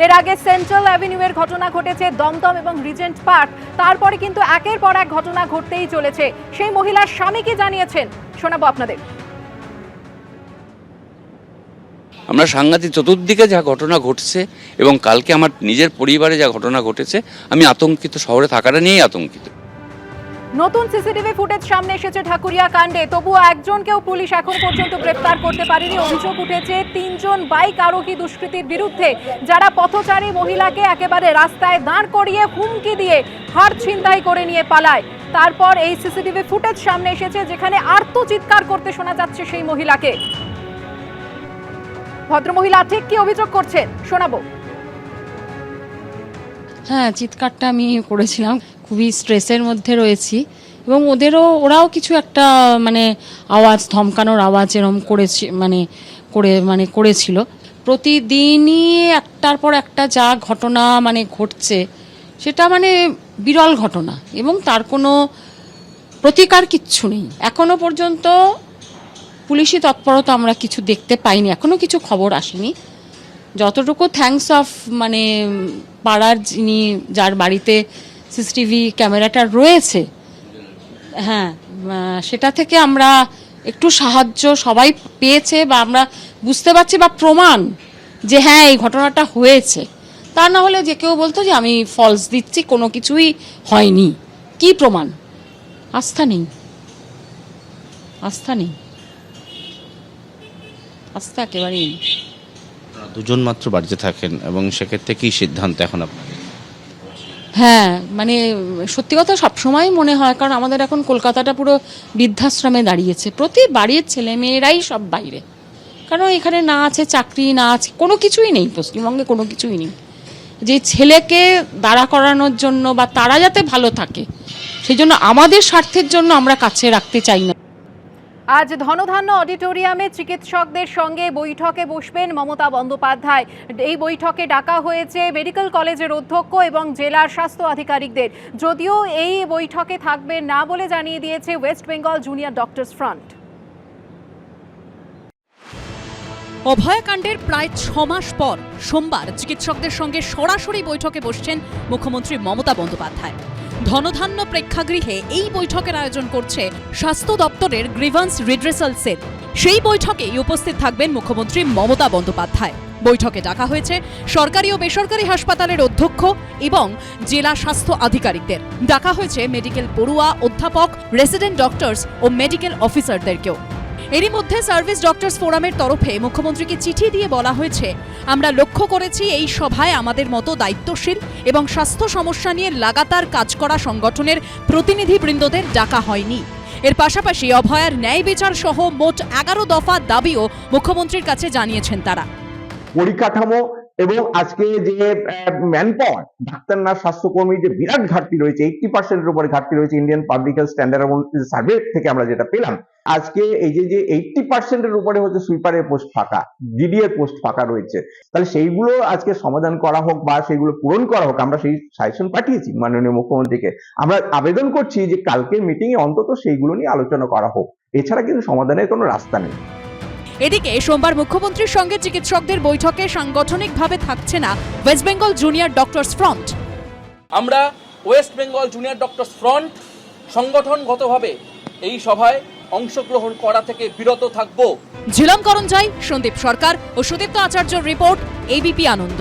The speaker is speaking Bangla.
এর আগে সেন্ট্রাল অ্যাভিনিউয়ের ঘটনা ঘটেছে, দমদম এবং রিজেন্ট পার্ক, তারপরে কিন্তু একের পর এক ঘটনা ঘটতেই চলেছে। সেই মহিলার স্বামী কি জানিয়েছেন শোনাবো আপনাদের। আমরা সাংঘাতিক, চতুর্দিকে যা ঘটনা ঘটছে এবং কালকে আমার নিজের পরিবারে যা ঘটনা ঘটেছে, আমি আতঙ্কিত, শহরে থাকাটা নিয়েই আতঙ্কিত। নতুন সিসিটিভি ফুটেজ সামনে এসেছে ঢাকুরিয়া কাণ্ডে, তবুও একজনকেও পুলিশ এখন পর্যন্ত গ্রেফতার করতে পারেনি। অভিযোগ উঠেছে 3 জন বাইক আরোহী দুষ্কৃতীর বিরুদ্ধে, যারা পথচারী মহিলাকে একেবারে রাস্তায় দাঁড় করিয়ে হুমকি দিয়ে হার ছিনতাই করে নিয়ে পালায়। তারপর এই সিসিটিভি ফুটেজ সামনে এসেছে, যেখানে আর্তচিৎকার করতে শোনা যাচ্ছে সেই মহিলাকে। ভদ্রমহিলা ঠিক কি অভিযোগ করছেন শোনাবো। হ্যাঁ, চিৎকারটা আমি করেছিলাম, খুবই স্ট্রেসের মধ্যে রয়েছি এবং ওরাও কিছু একটা আওয়াজ, ধমকানোর আওয়াজ এরকম করেছিল। প্রতিদিনই একটার পর একটা যা ঘটনা ঘটছে, সেটা বিরল ঘটনা এবং তার কোনো প্রতিকার কিচ্ছু নেই। এখনো পর্যন্ত পুলিশি তৎপরতা আমরা কিছু দেখতে পাইনি, এখনো কিছু খবর আসেনি। যতটুকু থ্যাঙ্কস অফ পাড়ার যার বাড়িতে সিসিটিভি ক্যামেরাটা রয়েছে, হ্যাঁ, সেটা থেকে আমরা একটু সাহায্য সবাই পেয়েছে বা আমরা বুঝতে পারছি বা প্রমাণ যে হ্যাঁ এই ঘটনাটা হয়েছে। তা না হলে যে কেউ বলতো যে আমি ফলস দিচ্ছি, কোনো কিছুই হয়নি। কি প্রমাণ? আস্থা নেই, আস্থা একেবারেই নেই। দুজন মাত্র বাড়িতে থাকেন এবং সেক্ষেত্রে কি সিদ্ধান্ত এখন আপনার? হ্যাঁ, সত্যি কথা সবসময় মনে হয়, কারণ আমাদের এখন কলকাতাটা পুরো বৃদ্ধাশ্রমে দাঁড়িয়েছে। প্রতি বাড়ির ছেলে মেয়েরাই সব বাইরে, কারণ এখানে না আছে চাকরি, না আছে কোনো কিছুই নেই, পশ্চিমবঙ্গে কোনো কিছুই নেই। যে ছেলেকে দাঁড়া করানোর জন্য বা তারা যাতে ভালো থাকে, সেই জন্য আমাদের স্বার্থের জন্য আমরা কাছে রাখতে চাই না। আজ ধনধান্য অডিটোরিয়ামে চিকিৎসকদের সঙ্গে বৈঠকে বসবেন মমতা বন্দ্যোপাধ্যায়। এই বৈঠকে ডাকা হয়েছে মেডিকেল কলেজের অধ্যক্ষ এবং জেলার স্বাস্থ্য আধিকারিকদের। যদিও এই বৈঠকে থাকবেন না বলে জানিয়ে দিয়েছে West Bengal junior doctors front. অভয়াকাণ্ডের প্রায় 6 মাস পর সোমবার চিকিৎসকদের সঙ্গে সরাসরি বৈঠকে বসছেন মুখ্যমন্ত্রী মমতা বন্দ্যোপাধ্যায়। ধনধান্য প্রেক্ষাগৃহে এই বৈঠকের আয়োজন করছে স্বাস্থ্য দপ্তরের গ্রিভান্স রিড্রেসাল সেল। সেই বৈঠকেই উপস্থিত থাকবেন মুখ্যমন্ত্রী মমতা বন্দ্যোপাধ্যায়। বৈঠকে ডাকা হয়েছে সরকারি ও বেসরকারি হাসপাতালের অধ্যক্ষ এবং জেলা স্বাস্থ্য আধিকারিকদের। ডাকা হয়েছে মেডিকেল পড়ুয়া, অধ্যাপক, রেসিডেন্ট ডক্টরস ও মেডিকেল অফিসারদেরকেও। এরই মধ্যে সার্ভিস ডক্টরস ফোরামের তরফে মুখ্যমন্ত্রীকে চিঠি দিয়ে বলা হয়েছে, আমরা লক্ষ্য করেছি এই সভায় আমাদের মতো দায়িত্বশীল এবং স্বাস্থ্য সমস্যা নিয়ে লাগাতার কাজ করা সংগঠনের প্রতিনিধিবৃন্দদের ডাকা হয়নি। এর পাশাপাশি অভয়ার ন্যায় বিচার সহ মোট 11 দফা দাবিও মুখ্যমন্ত্রীর কাছে জানিয়েছেন তারা। পরিকাঠামো এবং আজকে যে ম্যান পাওয়ার, ডাক্তার, নার্স, স্বাস্থ্যকর্মী যে বিরাট ঘাটতি রয়েছে, 80% উপরে ঘাটতি রয়েছে Indian public health standard survey থেকে আমরা যেটা পেলাম। আজকে এই যে 80% উপরে হচ্ছে সুইপারের পোস্ট ফাঁকা, ডিডি এর পোস্ট ফাঁকা রয়েছে। তাহলে সেইগুলো আজকে সমাধান করা হোক বা সেইগুলো পূরণ করা হোক। আমরা সেই সাজেশন পাঠিয়েছি মাননীয় মুখ্যমন্ত্রীকে। আমরা আবেদন করছি যে কালকে মিটিং এ অন্তত সেইগুলো নিয়ে আলোচনা করা হোক। এছাড়া কিন্তু সমাধানের কোনো রাস্তা নেই। এদিকে সোমবার মুখ্যমন্ত্রীর সঙ্গে চিকিৎসকদের বৈঠকে সাংগঠনিকভাবে থাকছে না West Bengal junior doctors front. আমরা West Bengal junior doctors front সংগঠনগতভাবে এই সভায় অংশগ্রহণ করা থেকে বিরত থাকব। ঝিলম করঞ্জাই, সন্দীপ সরকার ও সুদীপ্ত আচার্যর রিপোর্ট, এবিপি আনন্দ।